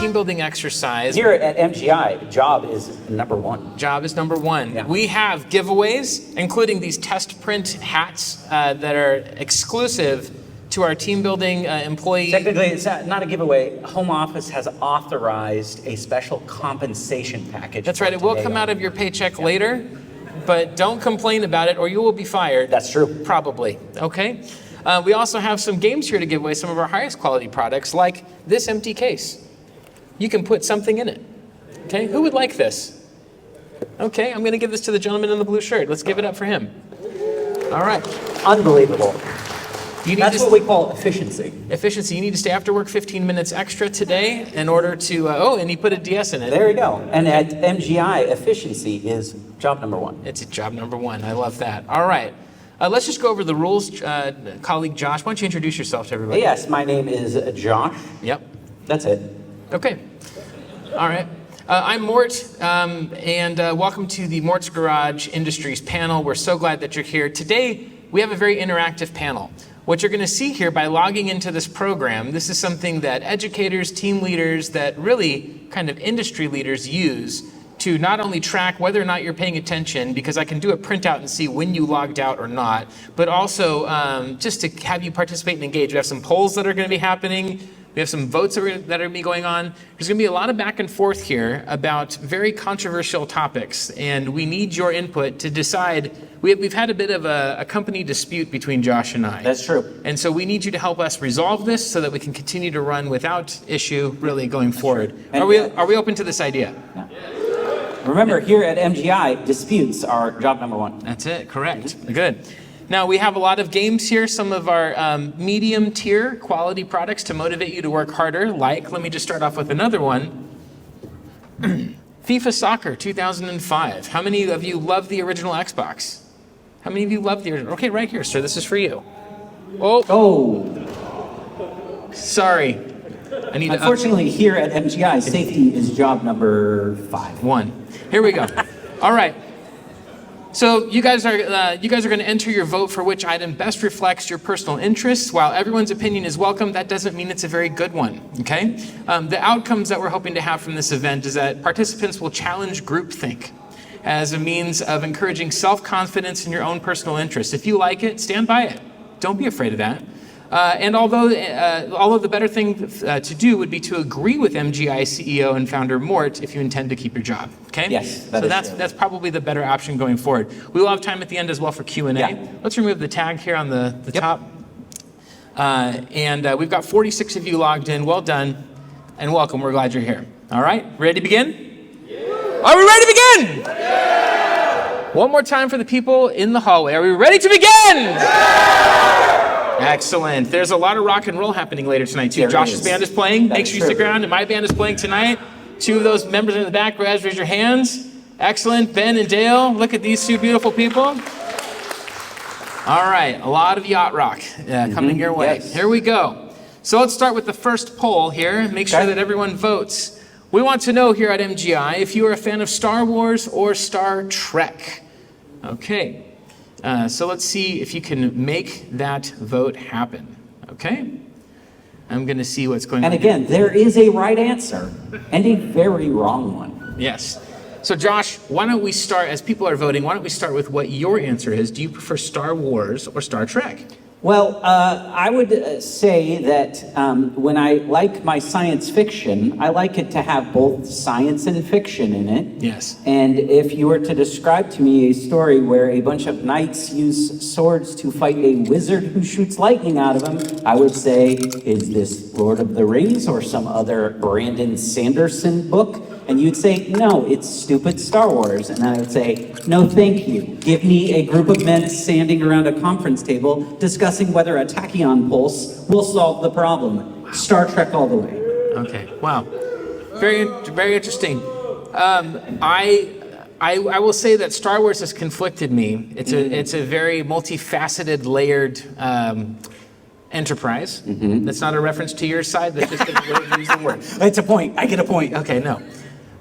team building exercise. Here at MGI, job is number one. Job is number one. Yeah. We have giveaways, including these test print hats that are exclusive to our team building employee. Technically, it's not a giveaway. Home Office has authorized a special compensation package. That's right. It will come out of your paycheck later, but don't complain about it or you will be fired. That's true. Probably. Okay. We also have some games here to give away some of our highest quality products, like this empty case. You can put something in it. Okay. Who would like this? Okay. I'm going to give this to the gentleman in the blue shirt. Let's give it up for him. All right. Unbelievable. That's what we call efficiency. Efficiency. You need to stay after work 15 minutes extra today in order to, and he put a DS in it. There you go. And at MGI, efficiency is job number one. It's job number one. I love that. All right. Let's just go over the rules. Colleague Josh, why don't you introduce yourself to everybody? Yes, my name is Josh. Yep. That's it. Okay. All right. I'm Mort, and welcome to the Mort's Garage Industries panel. We're so glad that you're here. Today, we have a very interactive panel. What you're going to see here by logging into this program, this is something that educators, team leaders, that really kind of industry leaders use to not only track whether or not you're paying attention, because I can do a printout and see when you logged out or not, but also just to have you participate and engage. We have some polls that are going to be happening. We have some votes that are going to be going on. There's going to be a lot of back and forth here about very controversial topics, and we need your input to decide. We've had a bit of a company dispute between Josh and I. That's true. And so we need you to help us resolve this so that we can continue to run without issue really going forward. Are we open to this idea? Yeah. Remember, here at MGI, disputes are job number one. That's it, correct. Good. Now, we have a lot of games here, some of our medium tier quality products to motivate you to work harder, like, let me just start off with another one. FIFA Soccer 2005. How many of you love the original Xbox? How many of you love the original? Okay, right here, sir, this is for you. Oh. Sorry. I need Unfortunately, here at MGI, safety is job number 5. 1. Here we go. All right. So you guys are going to enter your vote for which item best reflects your personal interests. While everyone's opinion is welcome, that doesn't mean it's a very good one, okay? The outcomes that we're hoping to have from this event is that participants will challenge groupthink as a means of encouraging self-confidence in your own personal interests. If you like it, stand by it. Don't be afraid of that. And although the better thing to do would be to agree with MGI CEO and founder Mort if you intend to keep your job, okay? Yes, that's probably the better option going forward. We will have time at the end as well for Q&A. Yeah. Let's remove the tag here on the top. And we've got 46 of you logged in. Well done and welcome. We're glad you're here. All right, ready to begin? Yeah. Are we ready to begin? Yeah. One more time for the people in the hallway. Are we ready to begin? Yeah. Excellent. There's a lot of rock and roll happening later tonight, too. Josh's band is playing. Make sure you stick around. And my band is playing tonight. 2 of those members in the back, guys, raise your hands. Excellent. Ben and Dale, look at these 2 beautiful people. All right. A lot of yacht rock coming your way. Yes. Here we go. So let's start with the first poll here. Make sure that everyone votes. We want to know here at MGI if you are a fan of Star Wars or Star Trek. Okay. So let's see if you can make that vote happen, okay? I'm going to see what's going on. And again, there is a right answer and a very wrong one. Yes. So Josh, why don't we start, as people are voting, why don't we start with what your answer is? Do you prefer Star Wars or Star Trek? Well, I would say that when I like my science fiction, I like it to have both science and fiction in it. Yes. And if you were to describe to me a story where a bunch of knights use swords to fight a wizard who shoots lightning out of them, I would say, is this Lord of the Rings or some other Brandon Sanderson book? And you'd say, no, it's stupid Star Wars. And I would say, no, thank you. Give me a group of men standing around a conference table discussing whether a tachyon pulse will solve the problem. Star Trek all the way. Okay, wow. Very, very interesting. I will say that Star Wars has conflicted me. It's a very multifaceted, layered enterprise. That's not a reference to your side. That's just a way to use the word. It's a point. I get a point. Okay, no.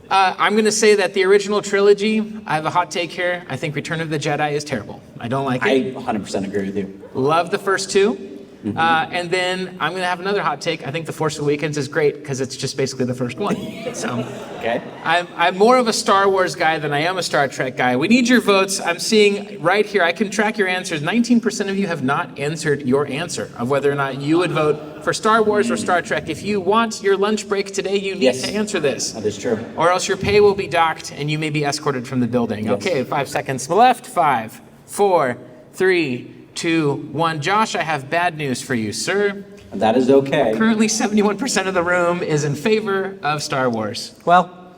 I'm going to say that the original trilogy, I have a hot take here. I think Return of the Jedi is terrible. I don't like it. I 100% agree with you. Love the first 2. And then I'm going to have another hot take. I think The Force Awakens is great because it's just basically the first one. So Okay. I'm more of a Star Wars guy than I am a Star Trek guy. We need your votes. I'm seeing right here, I can track your answers. 19% of you have not answered your answer of whether or not you would vote for Star Wars or Star Trek. If you want your lunch break today, you need Yes. to answer this. That is true. Or else your pay will be docked and you may be escorted from the building. Yes. Okay, 5 seconds left. 5, 4, 3, 2, 1. Josh, I have bad news for you, sir. That is okay. Currently, 71% of the room is in favor of Star Wars. Well,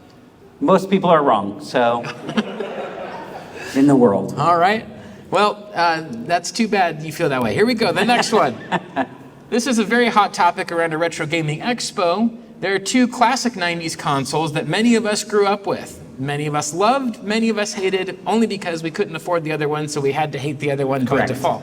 most people are wrong, so in the world. All right. Well, that's too bad you feel that way. Here we go. The next one. This is a very hot topic around a retro gaming expo. There are 2 classic 90s consoles that many of us grew up with. Many of us loved, many of us hated, only because we couldn't afford the other one, so we had to hate the other one by Correct. default.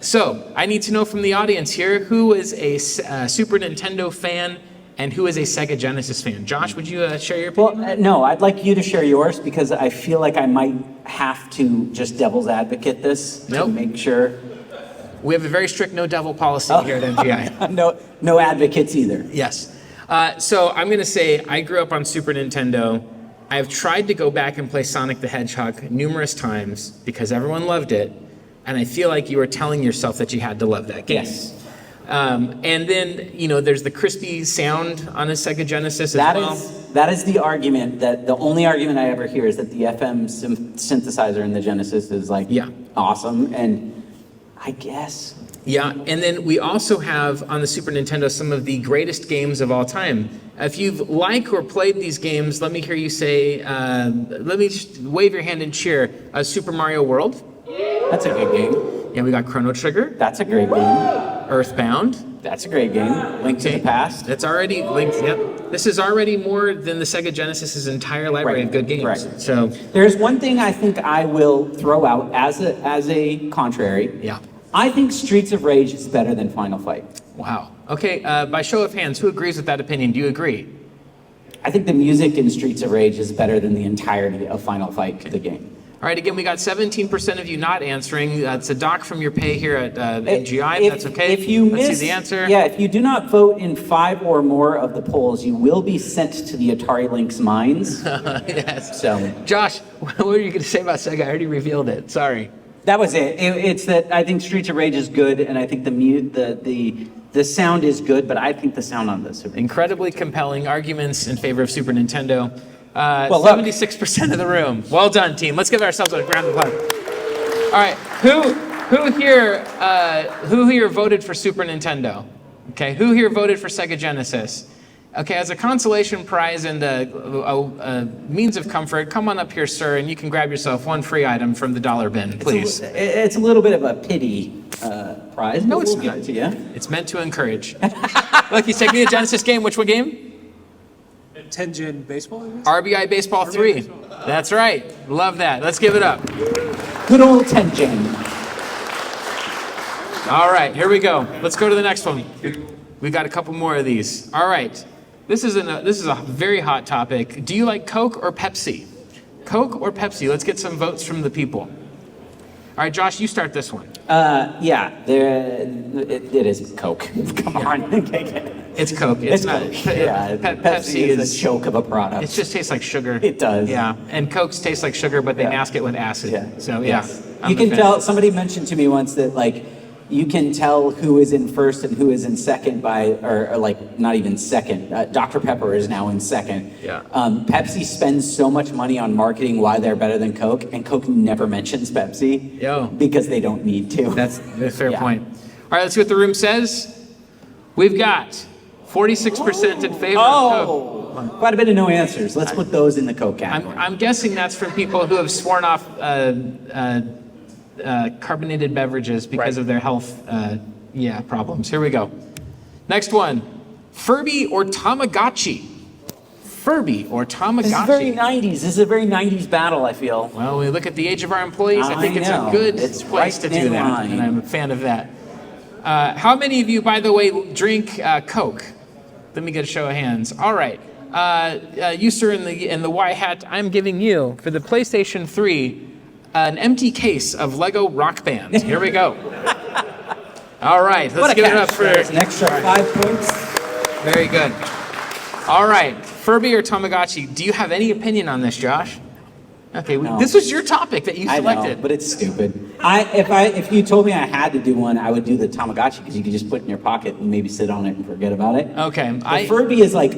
So, I need to know from the audience here, who is a Super Nintendo fan and who is a Sega Genesis fan? Josh, would you share your opinion? Well, no, I'd like you to share yours because I feel like I might have to just devil's advocate this Nope. to make sure. We have a very strict no devil policy here at MGI. No advocates either. Yes. So I'm going to say I grew up on Super Nintendo. I've tried to go back and play Sonic the Hedgehog numerous times because everyone loved it. And I feel like you were telling yourself that you had to love that game. Yes. And then, there's the crispy sound on a Sega Genesis as well. That is the argument that the only argument I ever hear is that the FM synthesizer in the Genesis is like Yeah. awesome. And I guess. Yeah, and then we also have on the Super Nintendo some of the greatest games of all time. If you've liked or played these games, let me hear you say, let me just wave your hand and cheer. Super Mario World. That's a good game. Yeah, we got Chrono Trigger, That's a great game. Earthbound. That's a great game. Link to the Past. That's already linked. Yep. This is already more than the Sega Genesis's entire library Right, of good games. right. So, There's one thing I think I will throw out as a contrary. yeah. I think Streets of Rage is better than Final Fight. Wow. Okay, by show of hands, who agrees with that opinion? Do you agree? I think the music in Streets of Rage is better than the entirety of Final Fight, the game. All right, again, we got 17% of you not answering. That's a dock from your pay here at MGI, if that's okay. If you Let's miss, see the answer. Yeah, if you do not vote in 5 or more of the polls, you will be sent to the Atari Lynx mines. Yes. So Josh, what were you going to say about Sega? I already revealed it. Sorry. that was it. It's that I think Streets of Rage is good, and I think the sound is good, but I think the sound on this. Incredibly compelling arguments in favor of Super Nintendo. Well, look. 76% of the room. Well done, team. Let's give ourselves a round of applause. All right, who here voted for Super Nintendo? Okay, who here voted for Sega Genesis? Okay, as a consolation prize and a means of comfort, come on up here, sir, and you can grab yourself one free item from the dollar bin, please. It's a little bit of a pity prize. No, but it's we'll give not. it to you. It's meant to encourage. Look, he's taking a Genesis game. Which one game? Tengen baseball, I guess? RBI Baseball 3. That's right. Love that. Let's give it up. Good old Tengen. All right, here we go. Let's go to the next one. We got a couple more of these. All right. This is a very hot topic. Do you like Coke or Pepsi? Coke or Pepsi? Let's get some votes from the people. All right, Josh, you start this one. Yeah, it is Coke. Come on. It's Coke. It's not. Coke. Yeah, Pepsi is a joke of a product. It just tastes like sugar. It does. Yeah, and Cokes taste like sugar, but they Yeah. mask it with acid. Yeah. So yeah, Yes. I'm You a can fan. tell, somebody mentioned to me once that like, you can tell who is in first and who is in second or like not even second. Dr. Pepper is now in second. Yeah. Pepsi spends so much money on marketing why they're better than Coke, and Coke never mentions Pepsi. Yo. Because they don't need to. That's a fair Yeah. point. All right, let's see what the room says. We've got 46% in favor of Coke. Quite a bit of no answers. Let's put those in the Coke category. I'm guessing that's from people who have sworn off carbonated beverages because of their health problems. Here we go. Next one. Furby or Tamagotchi? Furby or Tamagotchi? This is very 90s. This is a very 90s battle, I feel. Well, we look at the age of our employees. I think I it's know. a good It's place to right do in that, line. and I'm a fan of that. How many of you, by the way, drink Coke? Let me get a show of hands. All right, you sir in the white hat, I'm giving you for the PlayStation 3 an empty case of Lego Rock Band. Here we go. All right, let's give it up for. That was an extra 5 points. Very good. All right, Furby or Tamagotchi? Do you have any opinion on this, Josh? Okay, No. this was your topic that you I selected. know, but it's stupid. If you told me I had to do one, I would do the Tamagotchi because you could just put it in your pocket and maybe sit on it and forget about it. Okay, The Furby is like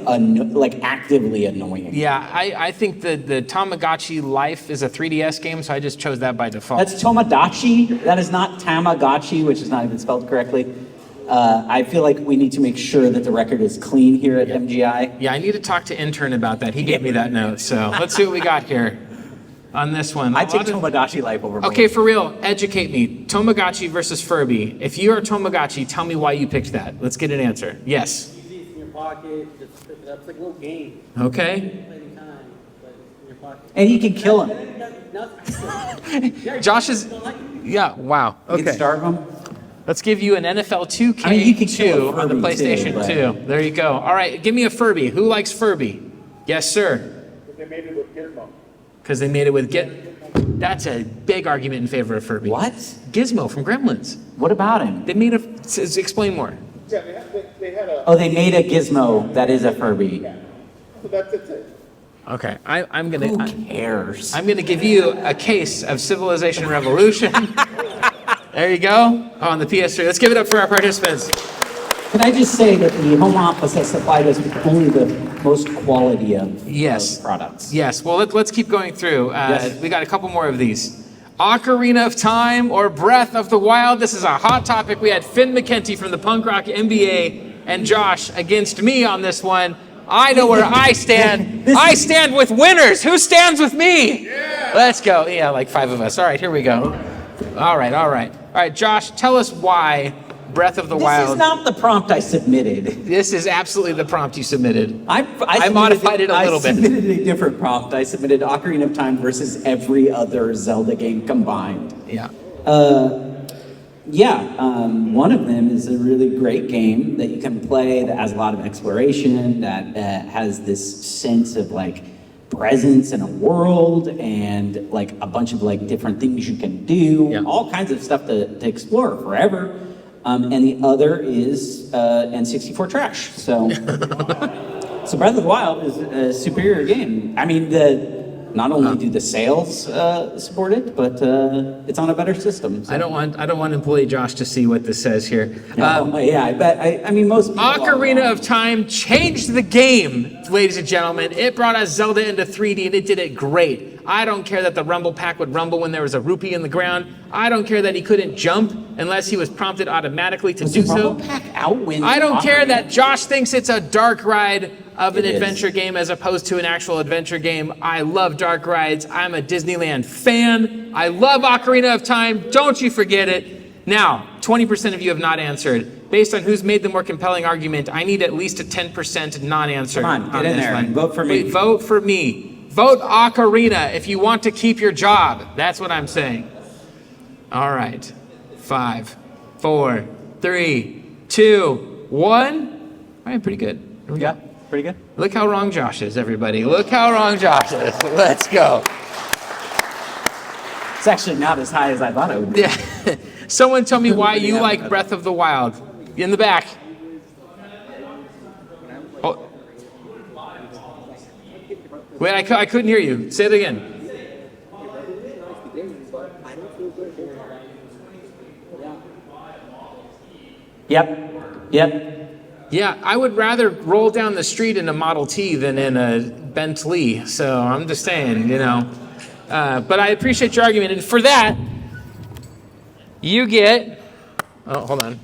actively annoying. yeah, I think the Tamagotchi Life is a 3DS game, so I just chose that by default. That's Tomodachi. That is not Tamagotchi, which is not even spelled correctly. I feel like we need to make sure that the record is clean here at MGI. Yeah, I need to talk to intern about that. He gave me that note, so let's see what we got here on this one. I take Tomodachi Life over. Okay, for real, educate me. Tamagotchi versus Furby. If you are Tamagotchi, tell me why you picked that. Let's get an answer. Yes. Easy, it's in your pocket, just pick it up. It's like a little game. Okay. Play anytime, but it's in your pocket. And you can kill him. Nothing. Josh is. Yeah. Wow. You can Okay. starve him. Let's give you an NFL 2K2 I mean, you could kill a on the Furby too, PlayStation but- 2. There you go. All right, give me a Furby. Who likes Furby? Yes, sir. They made it with Gizmo. Because they made it with That's a big argument in favor of Furby. What? Gizmo from Gremlins. What about him? They made a. Explain more. Yeah, they had a. Oh, they made a gizmo that is a Furby. So that's it. Okay, I'm gonna. Who cares? I'm going to give you a case of Civilization Revolution. There you go. On the PS3. Let's give it up for our participants. Can I just say that the home office has supplied us with only the most quality of products? Yes. Well, let's keep going through. Yes. We got a couple more of these. Ocarina of Time or Breath of the Wild. This is a hot topic. We had Finn McKenty from the Punk Rock MBA and Josh against me on this one. I know where I stand. I stand with winners. Who stands with me? Yeah. Let's go. Yeah, like 5 of us. All right, here we go. All right, Josh, tell us why Breath of the Wild. This is not the prompt I submitted. This is absolutely the prompt you submitted. I modified it a little bit. I submitted a different prompt. I submitted Ocarina of Time versus every other Zelda game combined. Yeah. One of them is a really great game that you can play that has a lot of exploration, that has this sense of like presence in a world and like a bunch of like different things you can do, Yeah. all kinds of stuff to explore forever. And the other is N64 trash. So, so Breath of the Wild is a superior game. I mean, not only do the sales support it, but it's on a better system. So. I don't want employee Josh to see what this says here. Yeah, I bet. I mean, most people. Ocarina of Time changed the game, ladies and gentlemen. It brought us Zelda into 3D and it did it great. I don't care that the rumble pack would rumble when there was a rupee in the ground. I don't care that he couldn't jump unless he was prompted automatically to do the so. Rumble Pack outwins I don't care Ocarina. that Josh thinks it's a dark ride of an It is. adventure game as opposed to an actual adventure game. I love dark rides. I'm a Disneyland fan. I love Ocarina of Time. Don't you forget it. Now, 20% of you have not answered. Based on who's made the more compelling argument, I need at least a 10% non-answer. Come on, get in this there one. and vote for me. Wait, vote for me. Vote Ocarina if you want to keep your job. That's what I'm saying. All right. 5, 4, 3, 2, 1. All right, pretty good. Here we go. Pretty good. Look how wrong Josh is, everybody. Look how wrong Josh is. Let's go. It's actually not as high as I thought it would be. Yeah. Someone tell me why you like Breath of the Wild. In the back. Oh. Wait, I couldn't hear you. Say it again. Yep. Yeah, I would rather roll down the street in a Model T than in a Bentley. So I'm just saying, you know. But I appreciate your argument. And for that, you get... Oh, hold on.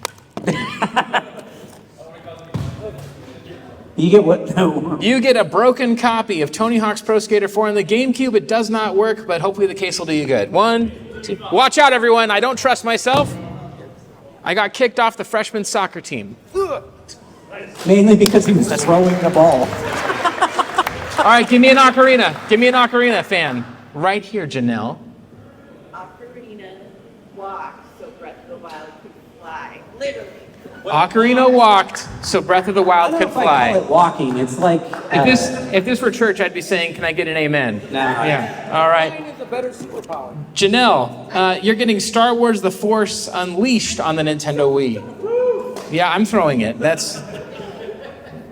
You get what? You get a broken copy of Tony Hawk's Pro Skater 4 on the GameCube. It does not work, but hopefully the case will do you good. 1, 2. Watch out, everyone. I don't trust myself. I got kicked off the freshman soccer team. Mainly because he was throwing the ball. All right, give me an ocarina. Give me an ocarina, fan. Right here, Janelle. Ocarina walks so Breath of the Wild could fly. Literally. Ocarina walked so Breath of the I Wild don't know could if I call fly. it walking. It's like If this were church, I'd be saying, "Can I get an amen?" No. Yeah. All right. It's a better superpower. Janelle, you're getting Star Wars: The Force Unleashed on the Nintendo Wii. Yeah, I'm throwing it. That's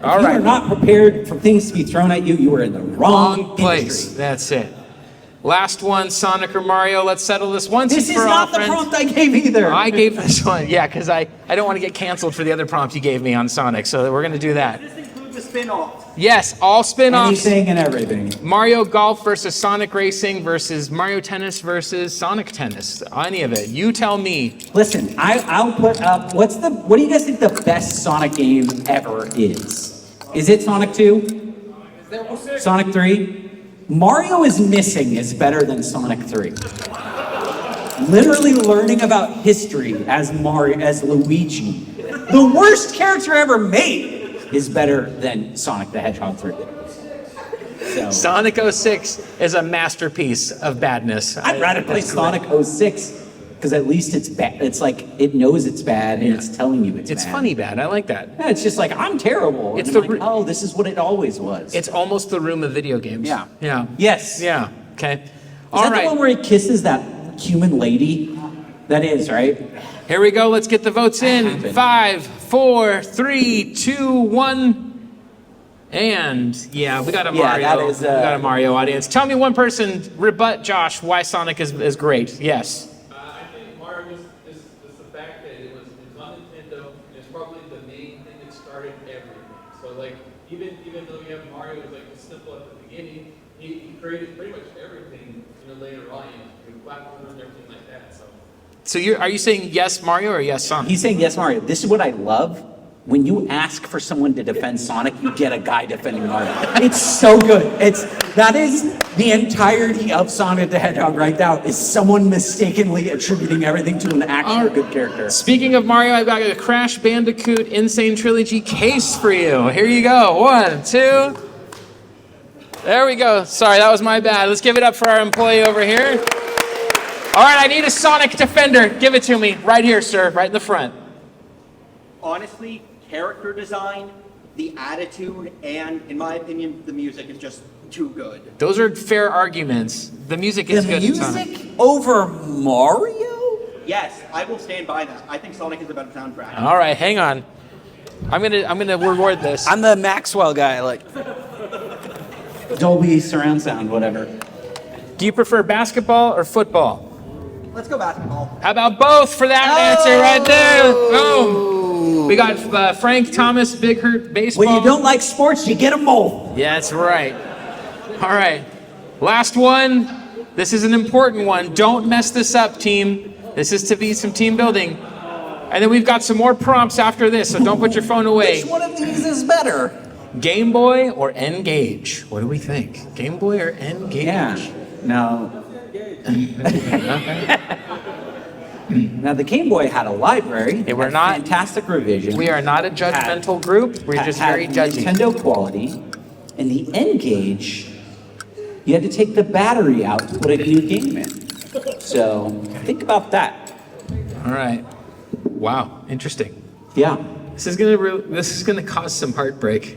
all you are right. not prepared for things to be thrown at you. You are in the wrong Place. industry. That's it. Last one, Sonic or Mario. Let's settle this once This and is for all, not the friends. prompt I gave either. I gave this one, yeah, because I don't want to get canceled for the other prompt you gave me on Sonic, so we're going to do that. This includes the spin-off. Yes, all spin-offs. Anything and everything. Mario Golf versus Sonic Racing versus Mario Tennis versus Sonic Tennis. Any of it. You tell me. Listen, I'll put up. What do you guys think the best Sonic game ever is? Is it Sonic 2? Sonic 3? Mario is Missing is better than Sonic 3. Literally learning about history as Luigi, the worst character ever made, is better than Sonic the Hedgehog 3. So, Sonic 06 is a masterpiece of badness. I'd rather play Sonic 06 because at least it's bad. It's like it knows it's bad and it's telling you it's It's bad. funny bad. I like that. Yeah, it's just like I'm terrible. It's and I'm the like, re- oh, this is what it always was. It's almost the room of video games. Yeah. Yeah. Yes. Yeah. Okay. Is All that the right. one where he kisses that human lady? That is, right? Here we go. Let's get the votes in. happened. 5, 4, 3, 2, 1. And yeah, we got a Yeah, Mario. that is, we got a Mario audience. Tell me one person rebut Josh why Sonic is great. Yes. I think Mario is the fact that it was on Nintendo, and it's probably the main thing that started everything. So like even though you have Mario was like simple at the beginning, he created pretty much everything later on, platformers and everything like that. So are you saying yes Mario or yes Sonic? He's saying yes, Mario. This is what I love. When you ask for someone to defend Sonic, you get a guy defending Mario. It's so good. That is the entirety of Sonic the Hedgehog right now, is someone mistakenly attributing everything to an actual good character. Speaking of Mario, I've got a Crash Bandicoot Insane Trilogy case for you. Here you go. 1, 2. There we go. Sorry, that was my bad. Let's give it up for our employee over here. All right, I need a Sonic Defender. Give it to me. Right here, sir. Right in the front. Honestly, character design, the attitude, and in my opinion, the music is just too good. Those are fair arguments. The music is The good in Sonic. music over Mario? Yes, I will stand by that. I think Sonic is a better soundtrack. All right, hang on. I'm gonna reward this. I'm the Maxwell guy. Like, Dolby surround sound, whatever. Do you prefer basketball or football? Let's go basketball. How about both for that answer right there? Boom. We got Frank Thomas, Big Hurt Baseball. When you don't like sports, you get them both. Yeah, that's right. All right. Last one. This is an important one. Don't mess this up, team. This is to be some team building. And then we've got some more prompts after this, so don't put your phone away. Which one of these is better? Game Boy or N-Gage? What do we think? Game Boy or N-Gage? Yeah. No. Now the Game Boy had a library. Yeah, we're had not- fantastic revision. We are not a judgmental group. We're just very had judgy. Nintendo quality, and the N-Gage, you had to take the battery out to put a new game in. So think about that. All right. Wow. Interesting. Yeah. This is gonna cause some heartbreak.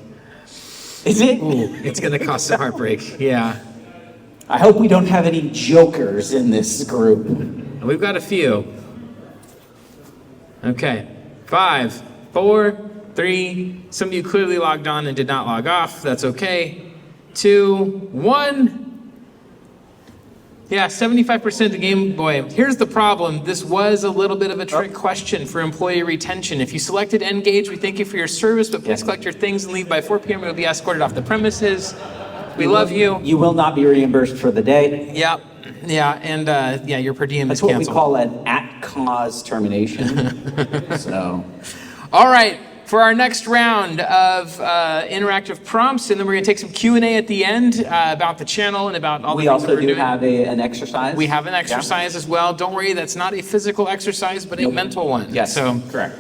Is it? Ooh, it's gonna cause some heartbreak. Yeah. I hope we don't have any jokers in this group. And we've got a few. Okay. 5, 4, 3. Some of you clearly logged on and did not log off. That's okay. 2, 1. Yeah, 75% of Game Boy. Here's the problem. This was a little bit of a trick question for employee retention. If you selected N-Gage, we thank you for your service, but please collect your things and leave by 4 p.m. You'll be escorted off the premises. We love you. You will not be reimbursed for the day. Yep. Yeah, and yeah, your per diem That's is what we canceled. call an at-cause termination. So, All right, for our next round of interactive prompts, and then we're going to take some Q&A at the end about the channel and about all the we things that also we're do doing. have an exercise. We have an exercise as well. Don't worry, that's not a physical exercise, but a mental one. Yes, So, correct.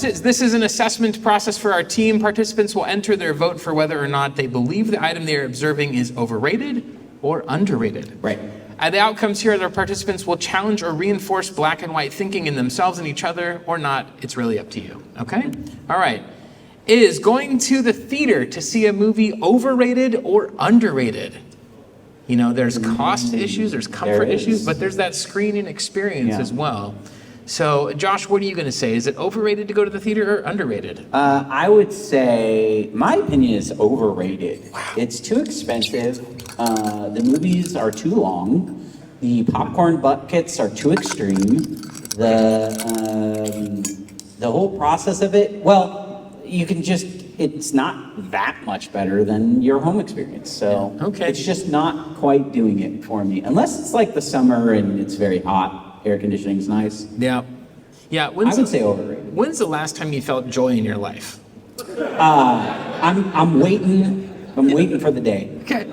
this is an assessment process for our team. Participants will enter their vote for whether or not they believe the item they are observing is overrated or underrated. Right. The outcomes here are that participants will challenge or reinforce black and white thinking in themselves and each other or not. It's really up to you. Okay? All right. Is going to the theater to see a movie overrated or underrated? You know, there's cost issues, there's comfort There is. issues, but there's that screening experience Yeah. as well. So, Josh, what are you going to say? Is it overrated to go to the theater or underrated? I would say my opinion is overrated. It's too expensive. The movies are too long. The popcorn buckets are too extreme. The whole process of it, well, you can just, it's not that much better than your home experience. So Okay. it's just not quite doing it for me. Unless it's like the summer and it's very hot, air conditioning's nice. Yeah. Yeah. I would say overrated. When's the last time you felt joy in your life? I'm waiting for the day. Okay.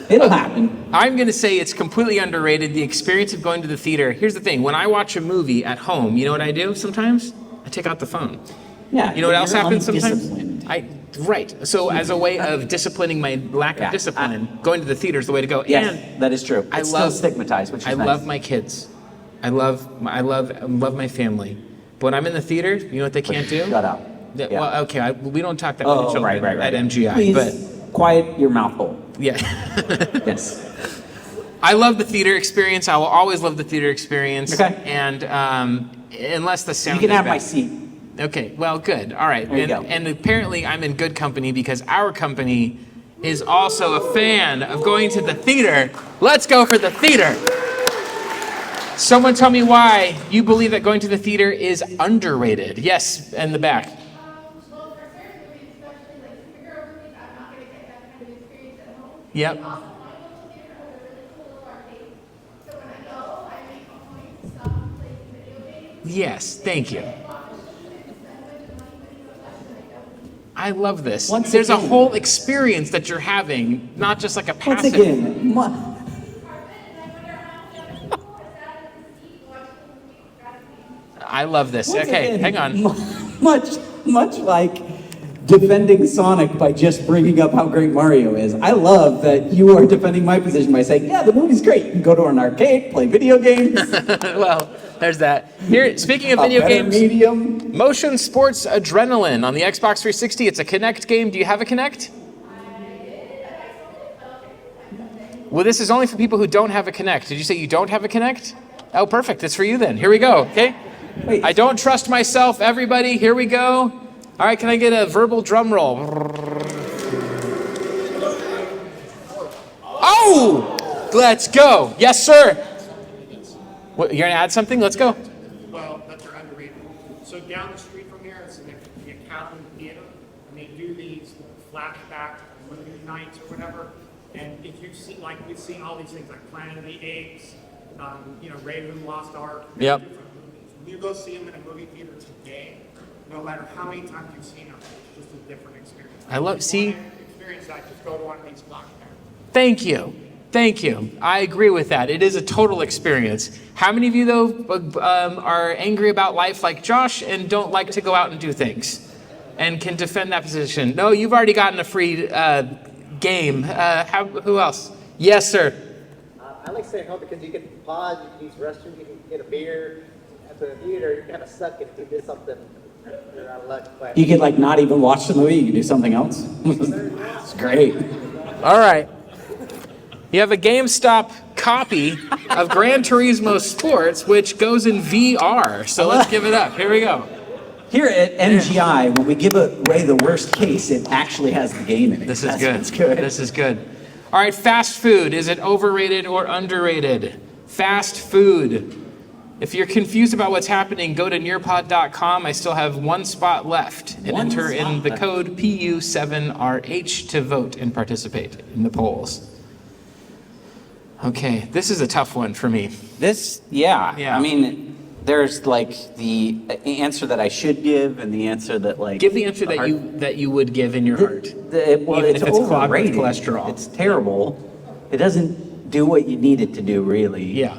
It'll happen. I'm going to say it's completely underrated. The experience of going to the theater. Here's the thing. When I watch a movie at home, you know what I do sometimes? I take out the phone. Yeah. You know what else you're happens sometimes? undisciplined. Right. So as a way of disciplining my lack of Yeah. discipline, going to the theater is the way to go. Yes, And that is true. I It's love- still stigmatized, which is I nice. love my kids. I love my family. But when I'm in the theater, you know what they can't do? Shut up. Yeah, Yeah. Well, okay, we don't talk that Oh, many children right. at MGI, Please but quiet your mouth hole. yeah. Yes. I love the theater experience. I will always love the theater experience. Okay. And unless the sound You can is have my bad. seat. Okay, well, good. All right. There you and, go. and apparently I'm in good company because our company is also a fan of going to the theater. Let's go for the theater. Someone tell me why you believe that going to the theater is underrated. Yes, in the back. Well, for certain movies, especially like superhero movies, I'm not going to get that kind of experience at home. Yep. Also, my local theater has a really cool little arcade. So when I go, I make a point to stop and play some video games. Yes, thank you. I love this. Once There's a again- whole experience that you're having, not just like a Once passive. again, I love this. once Okay, again, hang on. Much like defending Sonic by just bringing up how great Mario is. I love that you are defending my position by saying, yeah, the movie's great. You can go to an arcade, play video games. Well, there's that. Here, speaking of a video better games, medium. Motion Sports Adrenaline on the Xbox 360. It's a Kinect game. Do you have a Kinect? Well, this is only for people who don't have a Kinect. Did you say you don't have a Kinect? Oh, perfect. It's for you then. Here we go. Okay. Wait. I don't trust myself. Everybody, here we go. All right. Can I get a verbal drum roll? Oh, let's go. Yes, sir. What, you're gonna add something? Let's go. Well, that they're underrated. So down the street from here, it's the Academy Theater, and they do these flashback movie nights or whatever. And if you've seen, like we've seen all these things like Planet of the Apes, Raven Lost Ark. Yep. different movies. When you go see them in a movie theater today, no matter how many times you've seen them, it's just a different experience. I love- If you see- want to experience that, just go to one of these flashbacks. Thank you. Thank you. I agree with that. It is a total experience. How many of you, though, are angry about life like Josh and don't like to go out and do things and can defend that position? No, you've already gotten a free game. Who else? Yes, sir. I like staying home because you can pause, you can use restrooms, you can get a beer. At the theater, you're kind of stuck if you did something. You're out of luck. But You could like not even watch the movie. You could do something else. It's great. All right. You have a GameStop copy of Gran Turismo Sports, which goes in VR. So let's give it up. Here we go. Here at MGI, when we give away the worst case, it actually has the game in it. This is That's good. what's good. This is good. All right, fast food. Is it overrated or underrated? Fast food. If you're confused about what's happening, go to nearpod.com. I still have one spot left. And One enter in spot the left. code PU7RH to vote and participate in the polls. Okay, this is a tough one for me. This, yeah. Yeah. I mean, there's like the answer that I should give and the answer that like. Give the answer that heart- you would give in your heart. Well, even it's if it's clogged with overrated. cholesterol. It's terrible. It doesn't do what you need it to do, really. Yeah.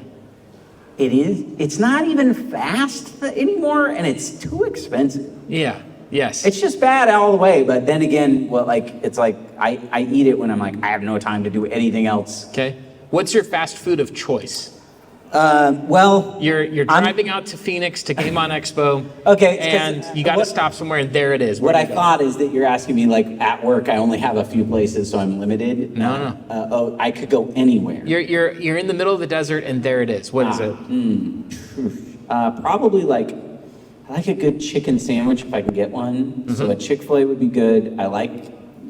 It is. It's not even fast anymore, and it's too expensive. Yeah. Yes. It's just bad all the way. But then again, well, like it's like I eat it when I'm like I have no time to do anything else. Okay. What's your fast food of choice? Well, You're I'm- driving out to Phoenix to Game On Expo. Okay, it's 'cause, And you got to what- stop somewhere, and there it is. what Where'd I you go? thought is that you're asking me like at work, I only have a few places, so I'm limited. No. Oh, I could go anywhere. You're in the middle of the desert, and there it is. What is it? Probably like, I like a good chicken sandwich if I can get one. So a Chick-fil-A would be good. I like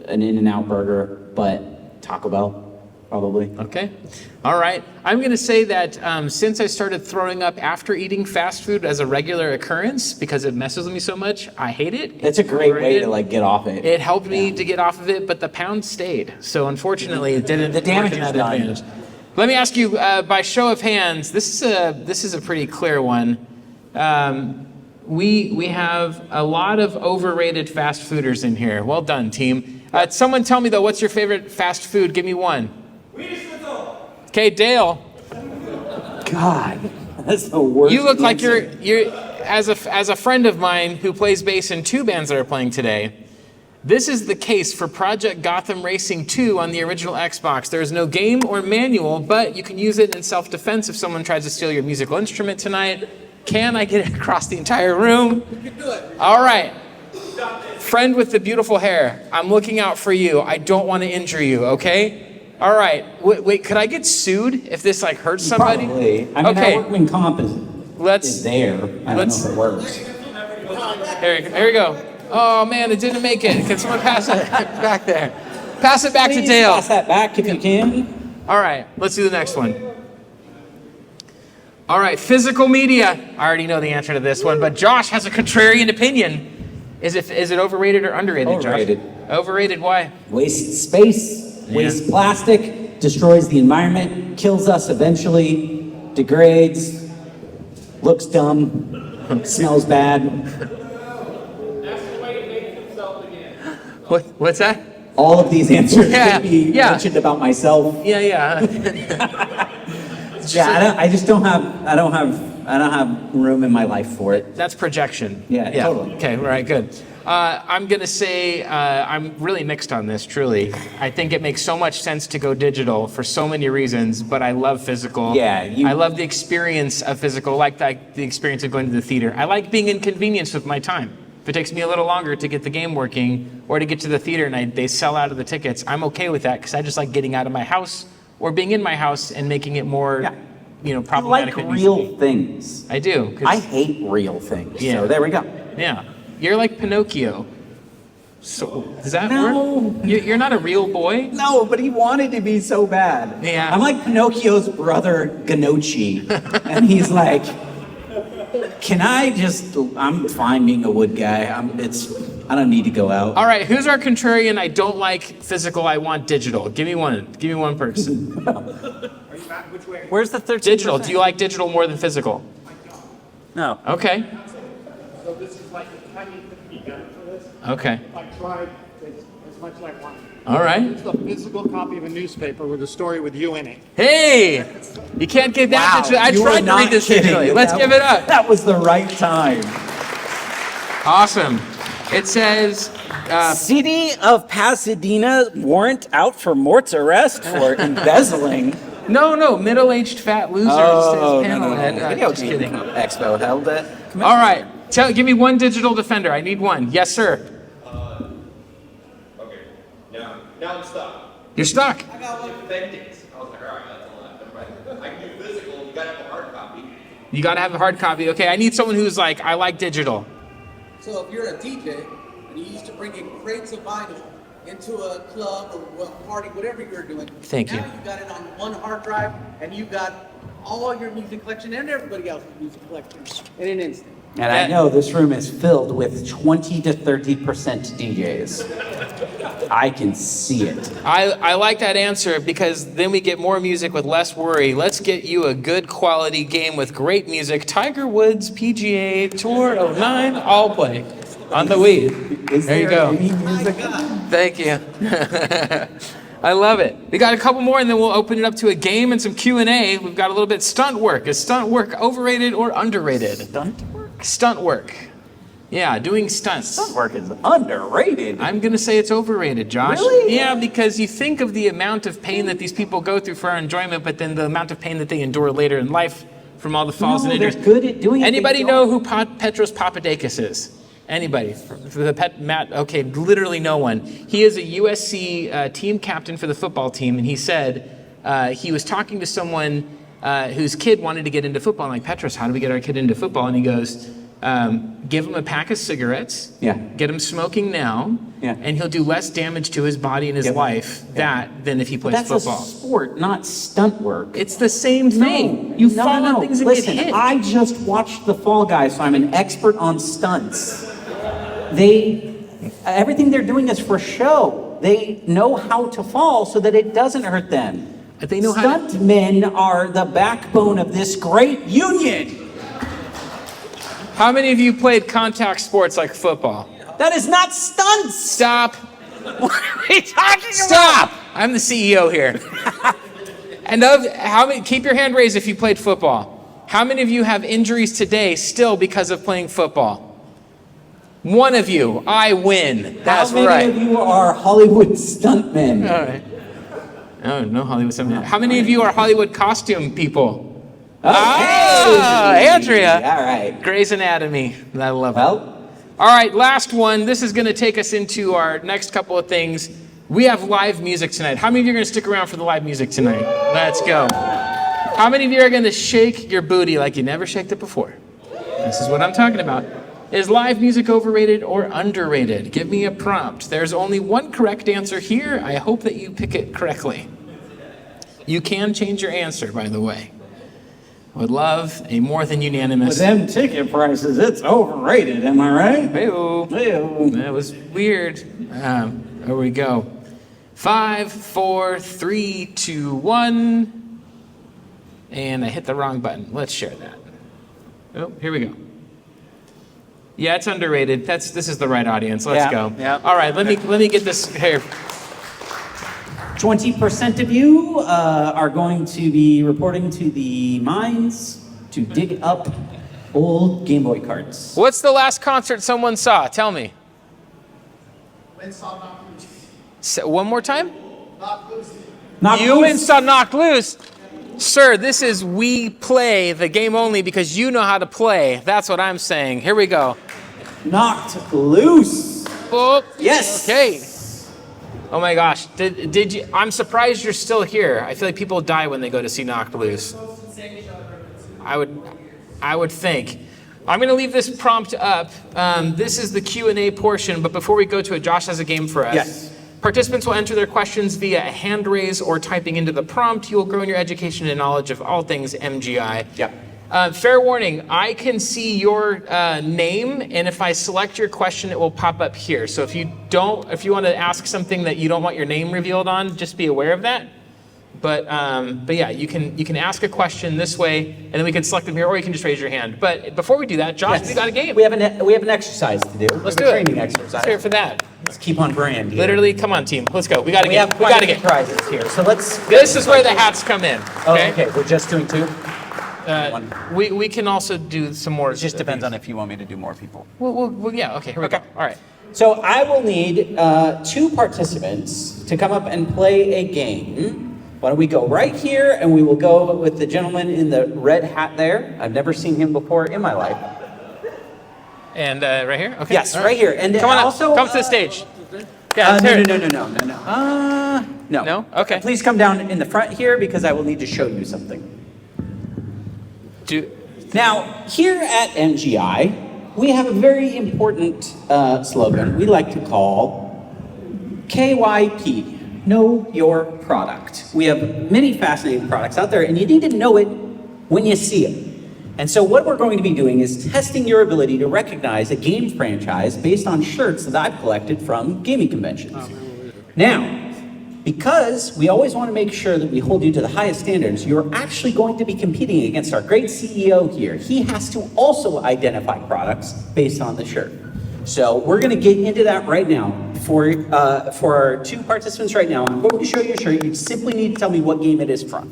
an In-N-Out burger, but Taco Bell, probably. Okay. All right. I'm going to say that since I started throwing up after eating fast food as a regular occurrence because it messes with me so much, I hate it. It's a great way Overrated. to like get off it. It helped me to get off of it, but the pound stayed. So unfortunately, it didn't. The damage work in is that done. advantage. Let me ask you, by show of hands, this is a pretty clear one. We have a lot of overrated fast fooders in here. Well done, team. Someone tell me though, what's your favorite fast food? Give me one. Okay, Dale. God, that's the worst. You look like answer. you're as a friend of mine who plays bass in two bands that are playing today. This is the case for Project Gotham Racing 2 on the original Xbox. There is no game or manual, but you can use it in self-defense if someone tries to steal your musical instrument tonight. Can I get it across the entire room? You can do it. All right. Friend with the beautiful hair, I'm looking out for you. I don't want to injure you, okay? All right. Wait, could I get sued if this like hurts somebody? Probably. I mean, Okay. our workman comp is Let's there. I don't know if it works. Here we go. Oh man, it didn't make it. Can someone pass it back there? Pass it back to Please Dale. pass that back if you can. All right, let's do the next one. All right, physical media. I already know the answer to this one, but Josh has a contrarian opinion. Is it overrated or underrated, Overrated. Josh? Overrated. Why? Wastes space, wastes plastic, destroys the environment, kills us eventually, degrades, looks dumb, smells bad. That's the way he makes himself again. What's that? All of these answers Yeah, could be yeah. mentioned about myself. Yeah. Yeah, I don't have room in my life for it. That's projection. Yeah, totally. Okay, all right, good. I'm going to say I'm really mixed on this, truly. I think it makes so much sense to go digital for so many reasons, but I love physical. Yeah, I love the experience of physical, like the experience of going to the theater. I like being inconvenienced with my time. If it takes me a little longer to get the game working or to get to the theater and they sell out of the tickets, I'm okay with that because I just like getting out of my house or being in my house and making it more, Yeah. you know, I problematic. like than it used to real be. things. I do. 'Cause- I hate real things. Yeah. So there we go. Yeah, you're like Pinocchio. So does that No. work? You're not a real boy. No, but he wanted to be so bad. Yeah. I'm like Pinocchio's brother, Gnocchi. And he's like, I'm fine being a wood guy. I don't need to go out. All right, who's our contrarian? I don't like physical. I want digital. Give me one. Give me one person. Are you back? Which way? Where's the 13%? Digital. Do you like digital more than physical? No. Okay. So this is like a tiny cookie cutter for this. Okay. I tried as much as I wanted. All right. It's a physical copy of a newspaper with a story with you in it. Hey, you can't get that. Wow, I you tried were to not read this kidding. digitally. Let's give it up. That was the right time. Awesome. It says. City of Pasadena warrant out for Mort's arrest for embezzling. No, middle-aged fat losers. says panel head. Video Just kidding. Expo held it. All right. Give me one digital defender. I need one. Yes, sir. Okay, now I'm stuck. You're stuck. I got like Bendix. I was like, all right, that's a lot. I can do physical, you gotta have a hard copy. You got to have a hard copy. Okay, I need someone who's like, I like digital. So if you're a DJ and you used to bring in crates of vinyl into a club or a party, whatever you're doing, Thank you. now you got it on one hard drive and you got all your music collection and everybody else's music collection in an instant. And I know this room is filled with 20 to 30% DJs. I can see it. I like that answer because then we get more music with less worry. Let's get you a good quality game with great music. Tiger Woods PGA Tour 09, all play on the Wii. There you go. Thank you. I love it. We got a couple more and then we'll open it up to a game and some Q&A. We've got a little bit stunt work. Is stunt work overrated or underrated? Stunt work? Stunt work. Yeah, doing stunts. Stunt work is underrated. I'm going to say it's overrated, Josh. Really? Yeah, because you think of the amount of pain that these people go through for our enjoyment, but then the amount of pain that they endure later in life from all the falls No, and they're injuries. good at doing it. Anybody They know don't. who Petros Papadakis is? Anybody? For the pet Matt? Okay, literally no one. He is a USC team captain for the football team, and he said he was talking to someone whose kid wanted to get into football. I'm like, Petros, how do we get our kid into football? And he goes, give him a pack of cigarettes. Yeah. Get him smoking now. Yeah. And he'll do less damage to his body and his Yep. life than if he plays That's football. a sport, not stunt work. It's the same thing. No, You no, fall no, on things and Listen, get hit. I just watched The Fall Guys, so I'm an expert on stunts. Everything they're doing is for show. They know how to fall so that it doesn't hurt them. They know how to- Stuntmen are the backbone of this great union. How many of you played contact sports like football? That is not stunts. Stop. What are we talking Stop! I'm the CEO here. And of how many? Keep your hand raised if you played football. How many of you have injuries today still because of playing football? One of you. I win. That's How many right. of you are Hollywood stuntmen? All right. Oh, no Hollywood stuntmen. How many of you are Hollywood costume people? Andrea. All right. Grey's Anatomy. I love it. Well, All right, last one. This is going to take us into our next couple of things. We have live music tonight. How many of you are going to stick around for the live music tonight? Let's go. How many of you are going to shake your booty like you never shaked it before? This is what I'm talking about. Is live music overrated or underrated? Give me a prompt. There's only one correct answer here. I hope that you pick it correctly. You can change your answer, by the way. I would love a more than unanimous. with them ticket prices, it's overrated. Am I right? Hey-o. Hey-o. That was weird. There we go. 5, 4, 3, 2, 1. And I hit the wrong button. Let's share that. Oh, here we go. Yeah, it's underrated. This is the right audience. Let's Yeah, go. yeah. All right, let me get this here. 20% of you are going to be reporting to the mines to dig up old Game Boy cards. What's the last concert someone saw? Tell me. One more time? Knocked You Loose. and saw Knocked Loose. Sir, this is We Play, the game only, because you know how to play. That's what I'm saying. Here we go. Knocked Loose. Oh, Yes. okay. Oh my gosh. Did you? I'm surprised you're still here. I feel like people die when they go to see Knocked Loose. I would think. I'm going to leave this prompt up. This is the Q&A portion, but before we go to it, Josh has a game for us. Yes. Participants will enter their questions via a hand raise or typing into the prompt. You will grow in your education and knowledge of all things MGI. Yep. Fair warning, I can see your name, and if I select your question, it will pop up here. So if you want to ask something that you don't want your name revealed on, just be aware of that. But yeah, you can ask a question this way, and then we can select them here, or you can just raise your hand. But before we do that, Josh, Yes. we got a game. We have an exercise to do. Let's We do have a it. training exercise. Let's hear it for that. Let's keep on brand here. Literally, come on, team. Let's go. We got a We game. have We quite got a a few game. prizes here. So let's. This is where the hats come in. Oh, Okay. okay. We're just doing two. We can also do some more. It just depends on if you want me to do more people. Well, yeah. Okay. Here we go. All right. So I will need two participants to come up and play a game. Why don't we go right here, and we will go with the gentleman in the red hat there. I've never seen him before in my life. And right here. Okay. Yes, All right here. And Come on up. also, Come to the stage. Yeah. Let's hear it. no. No. No? Okay. Please come down in the front here because I will need to show you something. Now, here at MGI, we have a very important slogan we like to call KYP, Know Your Product. We have many fascinating products out there, and you need to know it when you see it. And so what we're going to be doing is testing your ability to recognize a game franchise based on shirts that I've collected from gaming conventions. Now, because we always want to make sure that we hold you to the highest standards, you're actually going to be competing against our great CEO here. He has to also identify products based on the shirt. So we're going to get into that right now. For our two participants right now, I'm going to show you a shirt. You simply need to tell me what game it is from.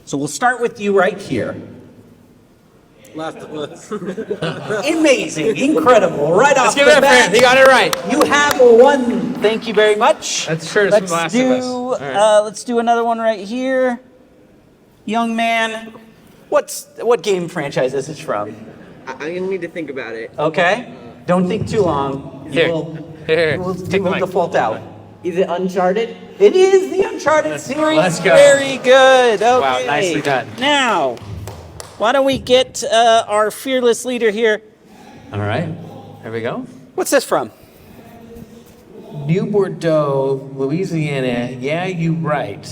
So we'll start with you right here. Last of Us. Amazing, incredible, right off Let's give the it up for him. bat. He got it right. You have one. Thank you very much. That's sure it's from The Last of Us. All right. Let's do another one right here. Young man, what game franchise is this from? I'm gonna need to think about it. Okay, don't think too long. Here. Here. You will Take the mic. default out. Is it Uncharted? It is the Uncharted series. Let's go. Very good. Okay. Wow, nicely done. Now, why don't we get our fearless leader here? All right. There we go. What's this from? New Bordeaux, Louisiana. Yeah, you right.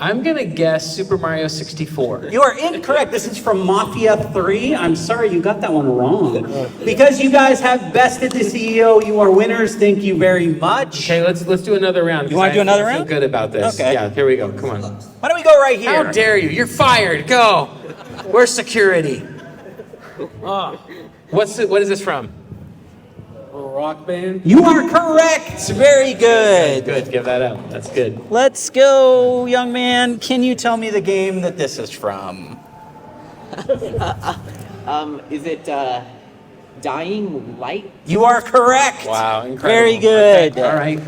I'm gonna guess Super Mario 64. You are incorrect. This is from Mafia 3. I'm sorry you got that one wrong. Because you guys have bested the CEO, you are winners. Thank you very much. Okay, let's do another round. You wanna do another I feel round? good about this. Okay. Yeah, here we go. Come on. Why don't we go right here? How dare you? You're fired. Go. Where's security? What is this from? Rock Band. You are correct. Very good. Good. Give that up. That's good. Let's go, young man. Can you tell me the game that this is from? Is it Dying Light? You are correct. Wow, incredible. Very good. Okay, all right.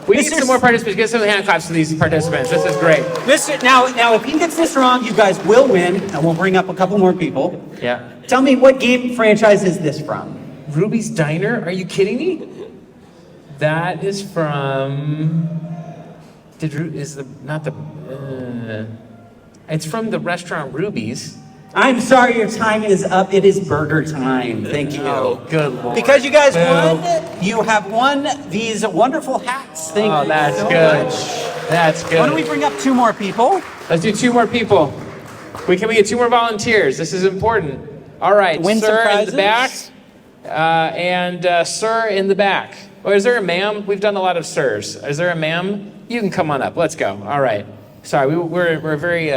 We need Mr. some more participants. Give some hand claps to these participants. This is great. Now, if he gets this wrong, you guys will win, and we'll bring up a couple more people. Yeah. Tell me, what game franchise is this from? Ruby's Diner? Are you kidding me? That is from. It's from the restaurant Ruby's. I'm sorry, your time is up. It is burger time. Thank you. Oh, good lord. Because you guys won, you have won these wonderful hats. Thank you that's so good. much. That's good. Why don't we bring up two more people? Let's do two more people. Can we get two more volunteers? This is important. All right, Win some sir in the back, prizes? and sir in the back. Oh, is there a ma'am? We've done a lot of sirs. Is there a ma'am? You can come on up. Let's go. All right. Sorry, we're a very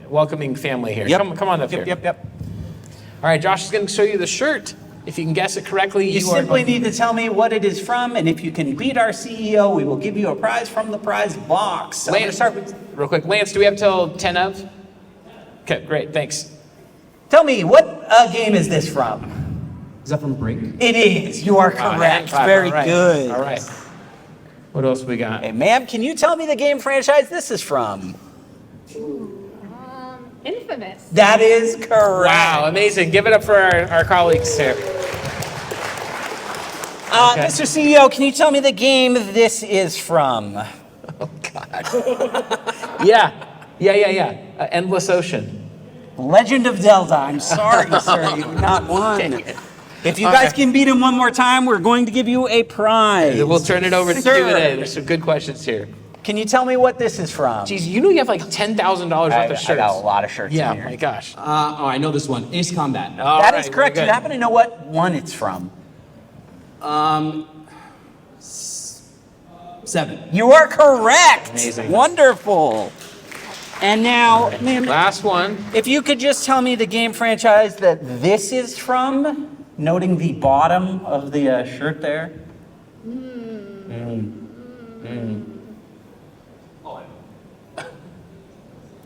welcoming family here. Yep. Come on up here. Yep. All right, Josh is going to show you the shirt. If you can guess it correctly, You simply need to tell me what it is from, and if you can beat our CEO, we will give you a prize from the prize box. I'm gonna Lance, start with. real quick. Lance, do we have till 10 of? Okay, great. Thanks. Tell me, what game is this from? Is that from Brink? It is. You are Hand correct. clap. Very All right. good. All right. What else we got? Hey, ma'am, can you tell me the game franchise this is from? Infamous. That is correct. Wow, amazing. Give it up for our colleagues here. Okay. Mr. CEO, can you tell me the game this is from? Oh, God. Yeah. Endless Ocean. Legend of Zelda. I'm sorry, sir. You have not won. If you guys can beat him one more time, we're going to give you a prize. We'll turn it over to Sir. Q&A. There's some good questions here. Can you tell me what this is from? Geez, you know you have like $10,000 worth of shirts. I got a lot of shirts Yeah, in here. my gosh. I know this one. Ace Combat. That is correct. You happen to know what one it's from? 7. You are correct. Amazing. Wonderful. And now, ma'am, Last one. if you could just tell me the game franchise that this is from, noting the bottom of the shirt there.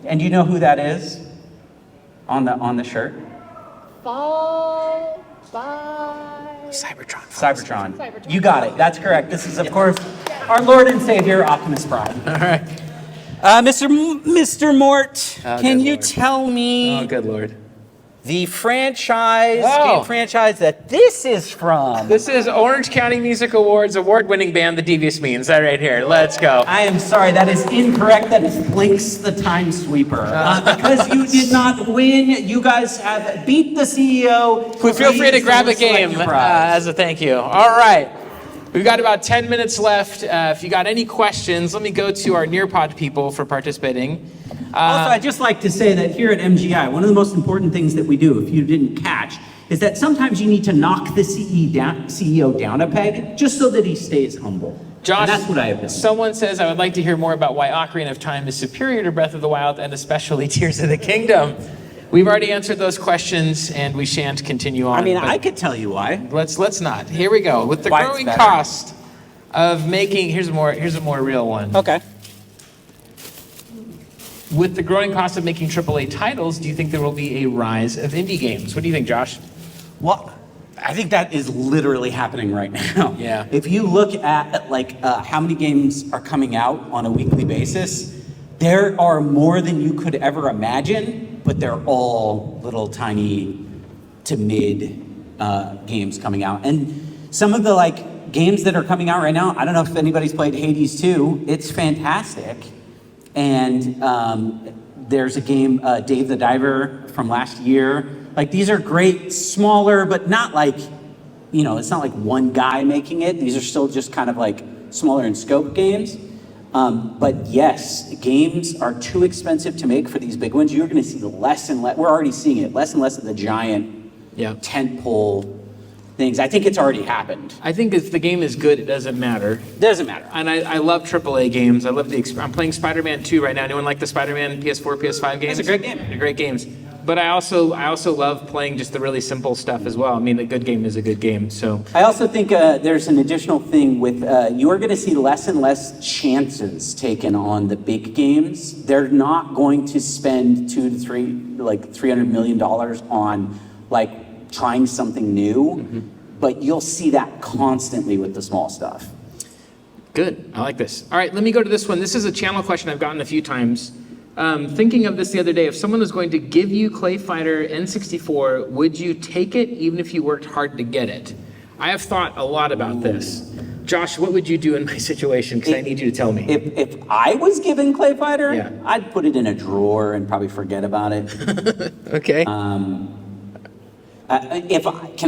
And do you know who that is on the shirt? Fall by. Cybertron. You got it. That's correct. This is, of course, our Lord and Savior, Optimus Prime. All right. Mr. Mort, Oh, can good you Lord. tell me Oh, good Lord. the franchise, Oh. game franchise that this is from? This is Orange County Music Awards award-winning band, The Devious Means. That right here. Let's go. I am sorry, that is incorrect. That is Blinks the Time Sweeper. Because you did not win, you guys have beat the CEO. Feel free to Please grab a select game your prize. as a thank you. All right. We've got about 10 minutes left. If you got any questions, let me go to our Nearpod people for participating. Also, I'd just like to say that here at MGI, one of the most important things that we do, if you didn't catch, is that sometimes you need to knock the CEO down a peg just so that he stays humble. Josh, And that's what I have done. someone says, I would like to hear more about why Ocarina of Time is superior to Breath of the Wild and especially Tears of the Kingdom. We've already answered those questions, and we shan't continue on. I mean, but I could tell you why. let's not. Here we go. With the Why it's growing better. cost of making, here's a more real one. Okay. with the growing cost of making AAA titles, do you think there will be a rise of indie games? What do you think, Josh? Well, I think that is literally happening right now. Yeah. If you look at how many games are coming out on a weekly basis, there are more than you could ever imagine, but they're all little tiny to mid games coming out. And some of the games that are coming out right now, I don't know if anybody's played Hades 2. It's fantastic. And there's a game, Dave the Diver from last year. These are great, smaller, but not it's not like one guy making it. These are still just kind of smaller in scope games. But yes, games are too expensive to make for these big ones. You're going to see less and less. We're already seeing it, less and less of the giant tentpole things. I think it's already happened. I think if the game is good, it doesn't matter. Doesn't matter. And I love AAA games. I love I'm playing Spider-Man 2 right now. Anyone like the Spider-Man PS4, PS5 games? It's a great game. They're great games. But I also love playing just the really simple stuff as well. I mean, a good game is a good game. So I also think there's an additional thing with you are going to see less and less chances taken on the big games. They're not going to spend $300 million on trying something new, but you'll see that constantly with the small stuff. Good. I like this. All right, let me go to this one. This is a channel question I've gotten a few times. Thinking of this the other day, if someone was going to give you Clay Fighter N64, would you take it even if you worked hard to get it? I have thought a lot about this. Josh, what would you do in my situation? Because I need you to tell me. If I was given Clay Fighter, Yeah. I'd put it in a drawer and probably forget about it. Okay. Can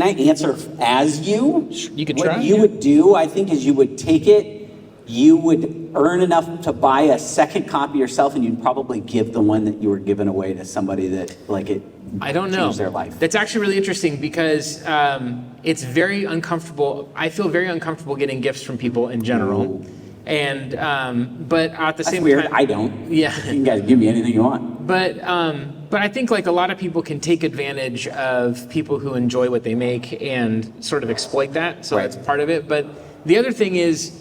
I answer as you? You could try, What you yeah. would do, I think, is you would take it, you would earn enough to buy a second copy yourself, and you'd probably give the one that you were given away to somebody that it I don't know. changed their life. That's actually really interesting because it's very uncomfortable. I feel very uncomfortable getting gifts from people in general. And but at the That's same weird. time, I don't. Yeah. You can guys give me anything you want. But I think a lot of people can take advantage of people who enjoy what they make and sort of exploit that. So Right. that's part of it. But the other thing is,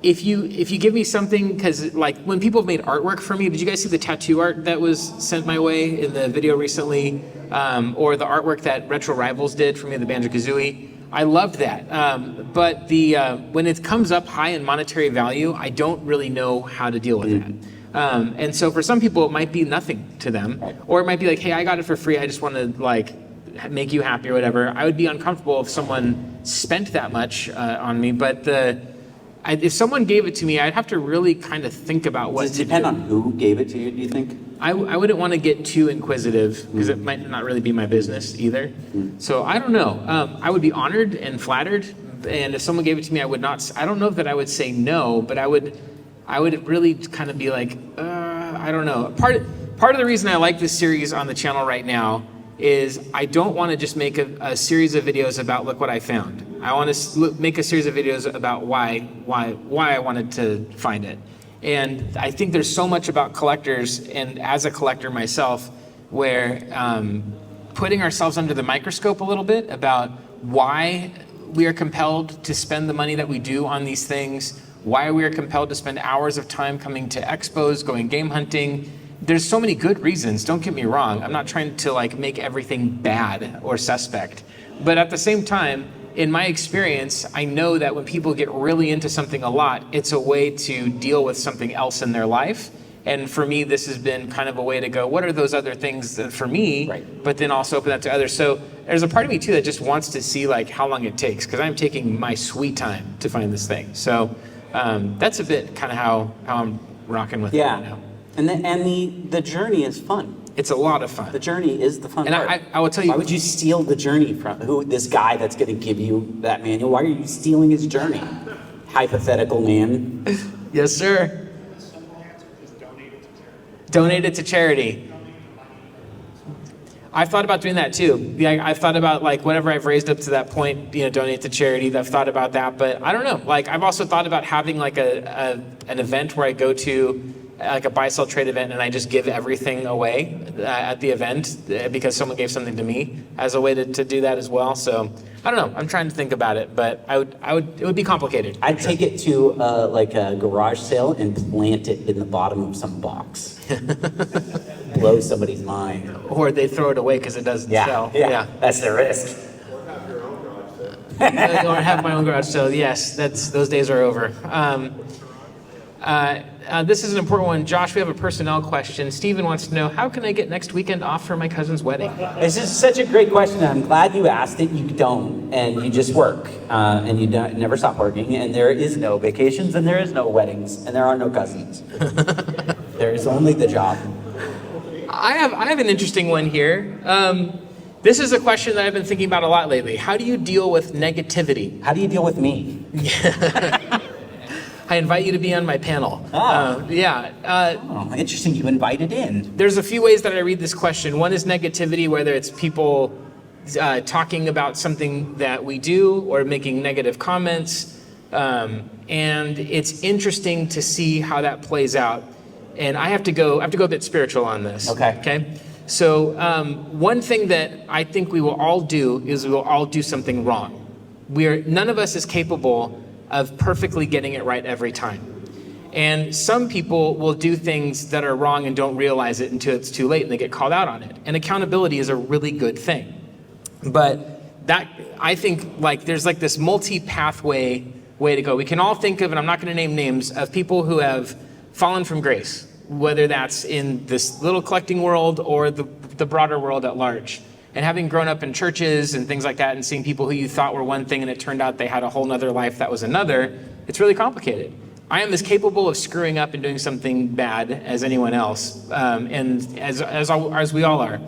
if you give me something, because when people have made artwork for me, did you guys see the tattoo art that was sent my way in the video recently, or the artwork that Retro Rivals did for me, the Banjo-Kazooie? I loved that. But when it comes up high in monetary value, I don't really know how to deal with that. And so for some people, it might be nothing to them, or it might be like, hey, I got it for free. I just want to make you happy or whatever. I would be uncomfortable if someone spent that much on me. But if someone gave it to me, I'd have to really kind of think about what Does it to depend do. on who gave it to you, do you think? I wouldn't want to get too inquisitive because it might not really be my business either. So I don't know. I would be honored and flattered, and if someone gave it to me, I would not. I don't know that I would say no, but I would really kind of be like, I don't know. Part of the reason I like this series on the channel right now is I don't want to just make a series of videos about look what I found. I want to make a series of videos about why I wanted to find it. And I think there's so much about collectors, and as a collector myself, where putting ourselves under the microscope a little bit about why we are compelled to spend the money that we do on these things, why we are compelled to spend hours of time coming to expos, going game hunting. There's so many good reasons, don't get me wrong. I'm not trying to make everything bad or suspect. But at the same time, in my experience, I know that when people get really into something a lot, it's a way to deal with something else in their life. And for me, this has been kind of a way to go, what are those other things that for me, Right. but then also open that to others. So there's a part of me too that just wants to see how long it takes, because I'm taking my sweet time to find this thing. So that's a bit kind of how I'm rocking with it right now. And the journey is fun. It's a lot of fun. The journey is the fun And part. I will tell you- Why would you steal the journey from this guy that's going to give you that manual? Why are you stealing his journey? Hypothetical man. Yes, sir. Donate it to charity. I've thought about doing that too. I've thought about whatever I've raised up to that point, donate to charity. I've thought about that, but I don't know. I've also thought about having an event where I go to a buy sell trade event and I just give everything away at the event because someone gave something to me as a way to do that as well. So I don't know. I'm trying to think about it, but it would be complicated. I'd take it to like a garage sale and plant it in the bottom of some box. Blow somebody's mind. Or they throw it away because it doesn't sell. Yeah, that's the risk. Or have my own garage sale. Yes, those days are over. This is an important one. Josh, we have a personnel question. Steven wants to know, how can I get next weekend off for my cousin's wedding? This is such a great question. I'm glad you asked it. You don't, and you just work, and you never stop working, and there is no vacations, and there is no weddings, and there are no cousins. There is only the job. I have an interesting one here. This is a question that I've been thinking about a lot lately. How do you deal with negativity? How do you deal with me? I invite you to be on my panel. Interesting. You invited in. There's a few ways that I read this question. One is negativity, whether it's people talking about something that we do or making negative comments. And it's interesting to see how that plays out. And I have to go a bit spiritual on this. Okay. So one thing that I think we will all do is we will all do something wrong. None of us is capable of perfectly getting it right every time. And some people will do things that are wrong and don't realize it until it's too late and they get called out on it. And accountability is a really good thing. But that, I think, like there's like this multi-pathway way to go. We can all think of, and I'm not going to name names, of people who have fallen from grace, whether that's in this little collecting world or the broader world at large. And having grown up in churches and things like that and seeing people who you thought were one thing and it turned out they had a whole nother life that was another, it's really complicated. I am as capable of screwing up and doing something bad as anyone else, and as we all are.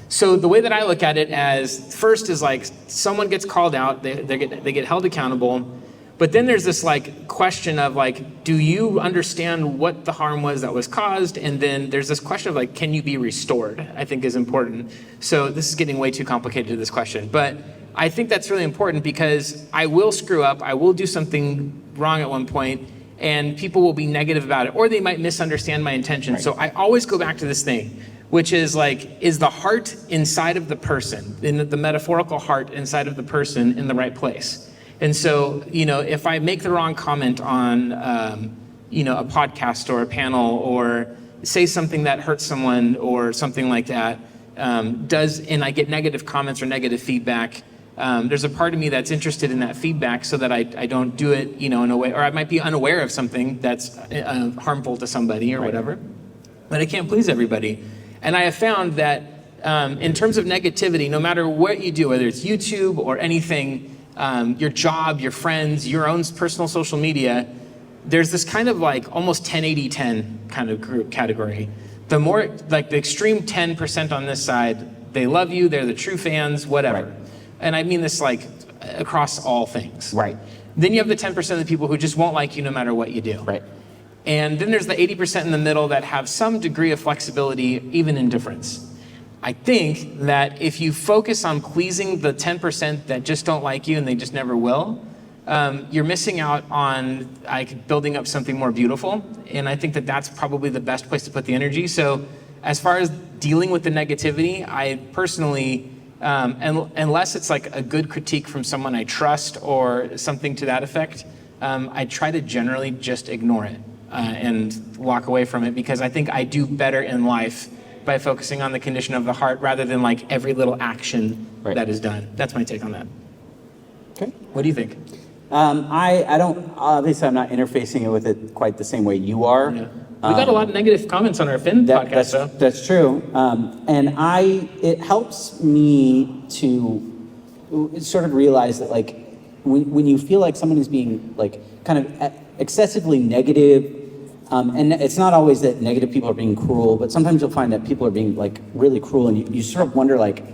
So the way that I look at it as first is like someone gets called out, they get held accountable. But then there's this like question of like, do you understand what the harm was that was caused? And then there's this question of like, can you be restored? I think is important. So this is getting way too complicated to this question, but I think that's really important because I will screw up. I will do something wrong at one point and people will be negative about it, or they might misunderstand my intention. Right. So I always go back to this thing, which is like, is the heart inside of the person, in the metaphorical heart inside of the person in the right place? And so, if I make the wrong comment on, a podcast or a panel or say something that hurts someone or something like that, and I get negative comments or negative feedback, there's a part of me that's interested in that feedback so that I don't do it, in a way, or I might be unaware of something that's harmful to somebody or whatever, but I can't please everybody. And I have found that in terms of negativity, no matter what you do, whether it's YouTube or anything, your job, your friends, your own personal social media, there's this kind of like almost 10-80-10 kind of group category. The more, like the extreme 10% on this side, they love you, they're the true fans, whatever. Right. And I mean this like across all things. Right. Then you have the 10% of the people who just won't like you no matter what you do. Right. And then there's the 80% in the middle that have some degree of flexibility, even indifference. I think that if you focus on pleasing the 10% that just don't like you and they just never will, you're missing out on building up something more beautiful. And I think that that's probably the best place to put the energy. So as far as dealing with the negativity, I personally, unless it's like a good critique from someone I trust or something to that effect, I try to generally just ignore it and walk away from it, because I think I do better in life by focusing on the condition of the heart rather than like every little action that is done. That's my take on that. Okay. What do you think? I don't, obviously I'm not interfacing it with it quite the same way you are. Yeah. We got a lot of negative comments on our Finn podcast, though. That's true. And it helps me to sort of realize that like, when you feel like someone is being like kind of excessively negative, and it's not always that negative people are being cruel, but sometimes you'll find that people are being like really cruel, and you sort of wonder like,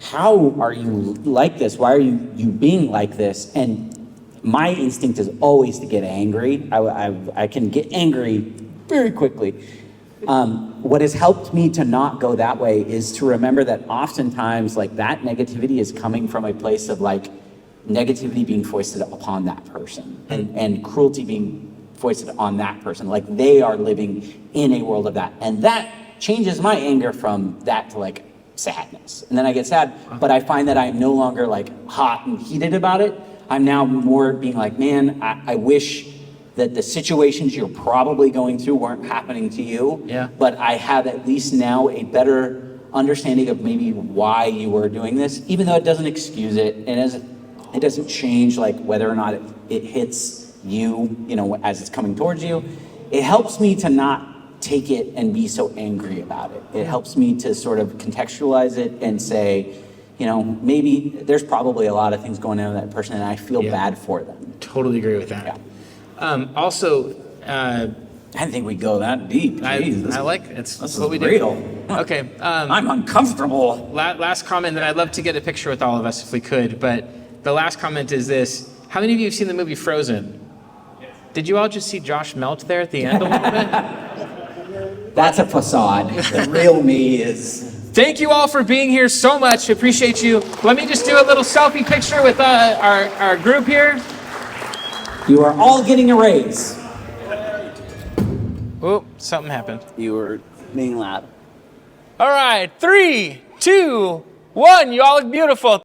how are you like this? Why are you being like this? And my instinct is always to get angry. I can get angry very quickly. What has helped me to not go that way is to remember that oftentimes like that negativity is coming from a place of like negativity being foisted upon that person and cruelty being foisted on that person, like they are living in a world of that. And that changes my anger from that to like, sadness. And then I get sad, but I find that I'm no longer like hot and heated about it. I'm now more being like, man, I wish that the situations you're probably going through weren't happening to you. Yeah. But I have at least now a better understanding of maybe why you were doing this, even though it doesn't excuse it, and it doesn't change like whether or not it hits you, as it's coming towards you. It helps me to not take it and be so angry about it. It helps me to sort of contextualize it and say, maybe there's probably a lot of things going on with that person and I feel bad for them. Totally agree with that. Yeah. Also, I didn't think we'd go that deep. Jeez, I like it. That's this what we is do. real. Okay. I'm uncomfortable. Last comment, and I'd love to get a picture with all of us if we could, but the last comment is this. How many of you have seen the movie Frozen? Did you all just see Josh melt there at the end a little bit? That's a facade. The real me is... Thank you all for being here so much. Appreciate you. Let me just do a little selfie picture with our group here. You are all getting a raise. Oh, something happened. You were being loud. All right, 3, 2, 1. You all look beautiful.